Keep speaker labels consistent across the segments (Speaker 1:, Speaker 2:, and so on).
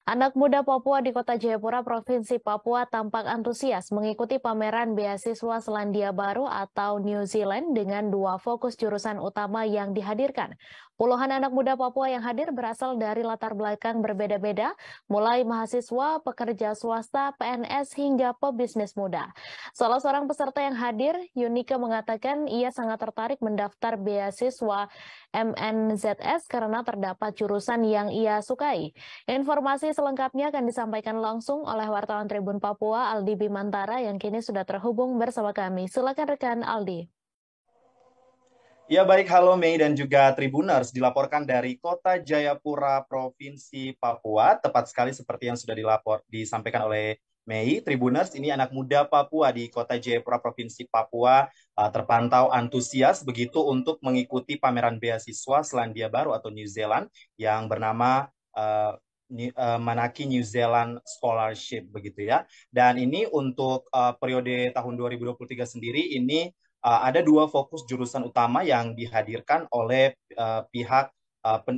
Speaker 1: Anak muda Papua di Kota Jayapura, Provinsi Papua tampak antusias mengikuti pameran beasiswa Selandia Baru atau New Zealand dengan dua fokus jurusan utama yang dihadirkan. Puluhan anak muda Papua yang hadir berasal dari latar belakang berbeda-beda, mulai mahasiswa, pekerja swasta, PNS, hingga pebisnis muda. Salah seorang peserta yang hadir, Yunika mengatakan ia sangat tertarik mendaftar beasiswa MNZS karena terdapat jurusan yang ia sukai. Informasi selengkapnya akan disampaikan langsung oleh wartawan Tribun Papua Aldi Bimantara yang kini sudah terhubung bersama kami. Silakan rekan Aldi.
Speaker 2: Ya baik, halo Mei dan juga Tribuners, dilaporkan dari Kota Jayapura, Provinsi Papua. Tepat sekali seperti yang sudah disampaikan oleh Mei. Tribuners, ini anak muda Papua di Kota Jayapura, Provinsi Papua terpantau antusias begitu untuk mengikuti pameran beasiswa Selandia Baru atau New Zealand yang bernama Manaki New Zealand Scholarship begitu ya. Dan ini untuk periode tahun 2023 sendiri ini ada dua fokus jurusan utama yang dihadirkan oleh pihak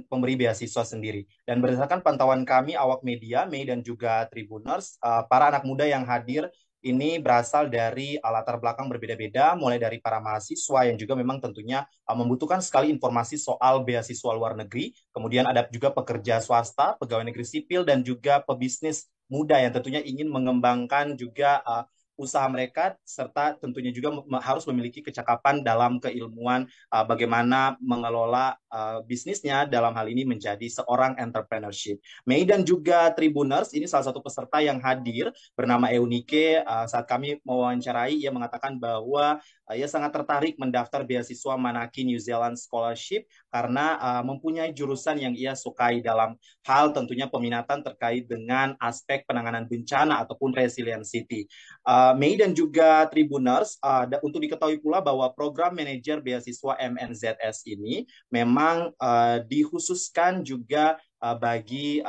Speaker 2: pemberi beasiswa sendiri. Dan berdasarkan pantauan kami, awak media, Mei dan juga Tribuners, para anak muda yang hadir ini berasal dari latar belakang berbeda-beda, mulai dari para mahasiswa yang juga memang tentunya membutuhkan sekali informasi soal beasiswa luar negeri. Kemudian ada juga pekerja swasta, pegawai negeri sipil, dan juga pebisnis muda yang tentunya ingin mengembangkan juga usaha mereka serta tentunya juga harus memiliki kecakapan dalam keilmuan bagaimana mengelola bisnisnya dalam hal ini menjadi seorang entrepreneurship. Mei dan juga Tribuners ini salah satu peserta yang hadir bernama Eunike. Saat kami mewawancarai ia mengatakan bahwa ia sangat tertarik mendaftar beasiswa Manaki New Zealand Scholarship karena mempunyai jurusan yang ia sukai dalam hal tentunya peminatan terkait dengan aspek penanganan bencana ataupun resiliency. Mei dan juga Tribuners, untuk diketahui pula bahwa program manajer beasiswa MNZS ini memang dikhususkan juga bagi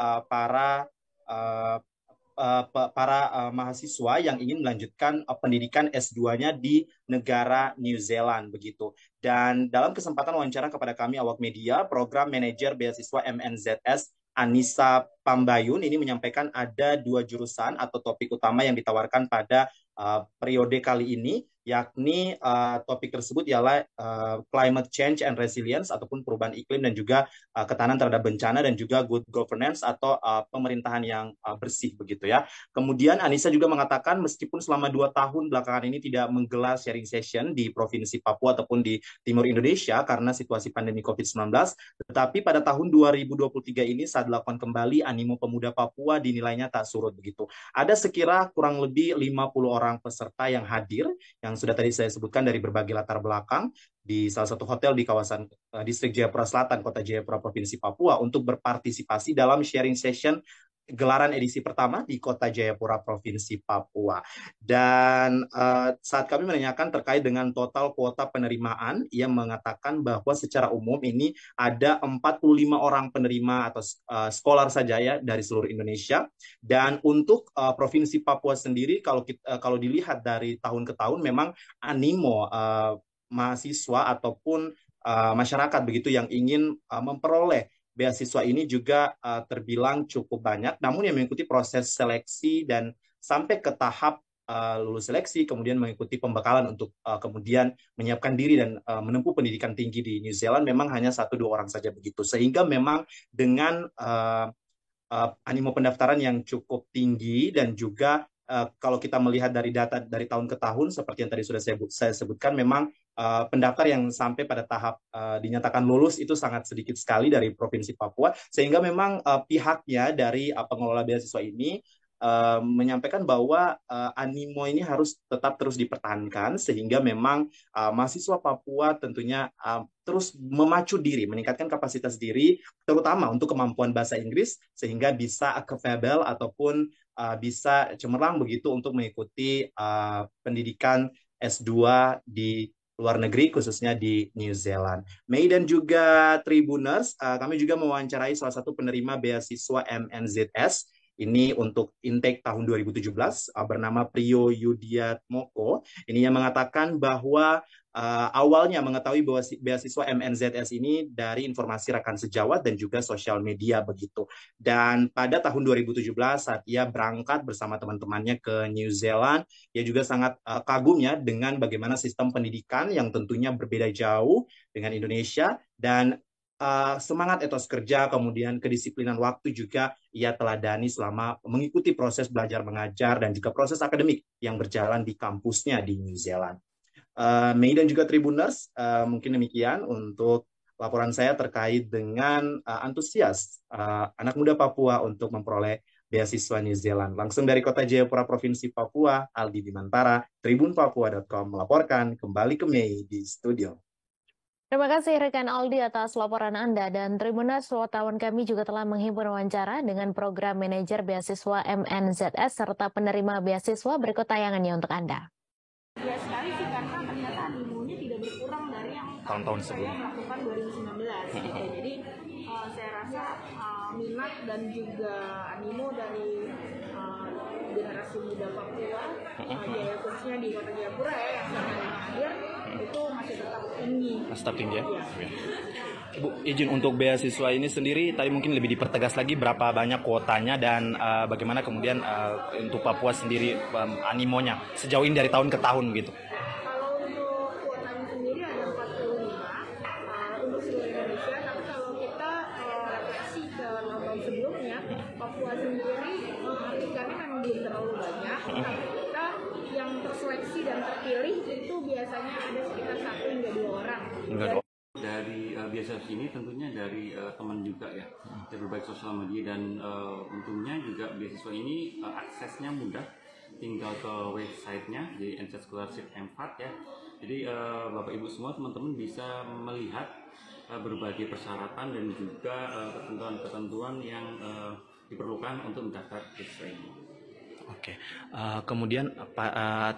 Speaker 2: mahasiswa yang ingin melanjutkan pendidikan S2-nya di negara New Zealand begitu. Dan dalam kesempatan wawancara kepada kami awak media, program manajer beasiswa MNZS Anissa Pambayun ini menyampaikan ada dua jurusan atau topik utama yang ditawarkan pada periode kali ini, yakni topik tersebut ialah climate change and resilience ataupun perubahan iklim dan juga ketahanan terhadap bencana dan juga good governance atau pemerintahan yang bersih begitu ya. Kemudian Anissa juga mengatakan meskipun selama 2 tahun belakangan ini tidak menggelar sharing session di Provinsi Papua ataupun di Timur Indonesia karena situasi pandemi COVID-19, tetapi pada tahun 2023 ini saat dilakukan kembali animo pemuda Papua dinilainya tak surut begitu. Ada sekira kurang lebih 50 orang peserta yang hadir, yang sudah tadi saya sebutkan dari berbagai latar belakang, di salah satu hotel di kawasan Distrik Jayapura Selatan, Kota Jayapura, Provinsi Papua, untuk berpartisipasi dalam sharing session gelaran edisi pertama di Kota Jayapura, Provinsi Papua. Dan saat kami menanyakan terkait dengan total kuota penerimaan, ia mengatakan bahwa secara umum ini ada 45 orang penerima atau scholar saja ya dari seluruh Indonesia. Dan untuk Provinsi Papua sendiri, kalau dilihat dari tahun ke tahun, memang animo mahasiswa ataupun masyarakat begitu yang ingin memperoleh beasiswa ini juga terbilang cukup banyak, namun yang mengikuti proses seleksi dan sampai ke tahap lulus seleksi, kemudian mengikuti pembekalan untuk kemudian menyiapkan diri dan menempuh pendidikan tinggi di New Zealand memang hanya 1-2 orang saja begitu. Sehingga memang dengan animo pendaftaran yang cukup tinggi dan juga kalau kita melihat dari data dari tahun ke tahun seperti yang tadi sudah saya sebutkan, memang pendaftar yang sampai pada tahap dinyatakan lulus itu sangat sedikit sekali dari Provinsi Papua, sehingga memang pihaknya dari pengelola beasiswa ini menyampaikan bahwa animo ini harus tetap terus dipertahankan sehingga memang mahasiswa Papua tentunya terus memacu diri, meningkatkan kapasitas diri, terutama untuk kemampuan bahasa Inggris sehingga bisa capable ataupun bisa cemerlang begitu untuk mengikuti pendidikan S2 di luar negeri, khususnya di New Zealand. Mei dan juga Tribuners, kami juga mewawancarai salah satu penerima beasiswa MNZS. Ini untuk intake tahun 2017 bernama Priyo Yudiatmoko. Ini yang mengatakan bahwa awalnya mengetahui bahwa beasiswa MNZS ini dari informasi rekan sejawat dan juga sosial media begitu. Dan pada tahun 2017 saat ia berangkat bersama teman-temannya ke New Zealand, ia juga sangat kagum ya dengan bagaimana sistem pendidikan yang tentunya berbeda jauh dengan Indonesia, dan semangat etos kerja, kemudian kedisiplinan waktu juga ia teladani selama mengikuti proses belajar mengajar dan juga proses akademik yang berjalan di kampusnya di New Zealand. Mei dan juga Tribuners, mungkin demikian untuk laporan saya terkait dengan antusias anak muda Papua untuk memperoleh beasiswa New Zealand. Langsung dari Kota Jayapura, Provinsi Papua, Aldi Bimantara, tribunpapua.com melaporkan. Kembali ke Mei di studio.
Speaker 1: Terima kasih rekan Aldi atas laporan Anda, dan Tribuners, wartawan kami juga telah menghimpun wawancara dengan program manajer beasiswa MNZS serta penerima beasiswa. Berikut tayangannya untuk Anda.
Speaker 3: Ya sekali sih, karena ternyata animonya tidak berkurang dari yang
Speaker 4: tahun-tahun sebelumnya
Speaker 3: saya lakukan 2019 gitu. Jadi saya rasa minat dan juga animo dari generasi muda Papua, ya khususnya di Kota Jayapura ya yang saya hadir, itu masih tetap tinggi.
Speaker 4: Masih tetap tinggi ya?
Speaker 3: Ya.
Speaker 4: Bu, izin untuk beasiswa ini sendiri tadi mungkin lebih dipertegas lagi berapa banyak kuotanya dan bagaimana kemudian untuk Papua sendiri animonya sejauh ini dari tahun ke tahun gitu.
Speaker 3: Kalau untuk kuotanya sendiri ada 45 untuk seluruh Indonesia, tapi kalau kita refleksi ke tahun sebelumnya, Papua sendiri aplikannya memang belum terlalu banyak, tapi kita yang terseleksi dan terpilih itu biasanya ada sekitar 1 hingga 2 orang.
Speaker 5: Dari beasiswa ini tentunya dari teman juga ya, dari berbagai sosial media, dan untungnya juga beasiswa ini aksesnya mudah, tinggal ke websitenya di NZ Scholarship M4 ya. Jadi Bapak Ibu semua teman-teman bisa melihat berbagai persyaratan dan juga ketentuan-ketentuan yang diperlukan untuk mendaftar beasiswa ini.
Speaker 4: Oke, kemudian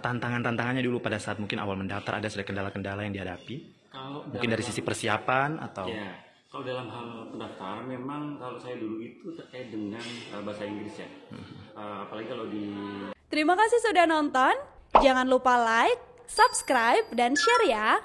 Speaker 4: tantangan-tantangannya dulu pada saat mungkin awal mendaftar, ada kendala-kendala yang dihadapi? Mungkin dari sisi persiapan atau?
Speaker 5: Ya, kalau dalam hal pendaftaran memang kalau saya dulu itu terkait dengan bahasa Inggris ya. Apalagi kalau di...
Speaker 6: Terima kasih sudah nonton. Jangan lupa like, subscribe, dan share ya.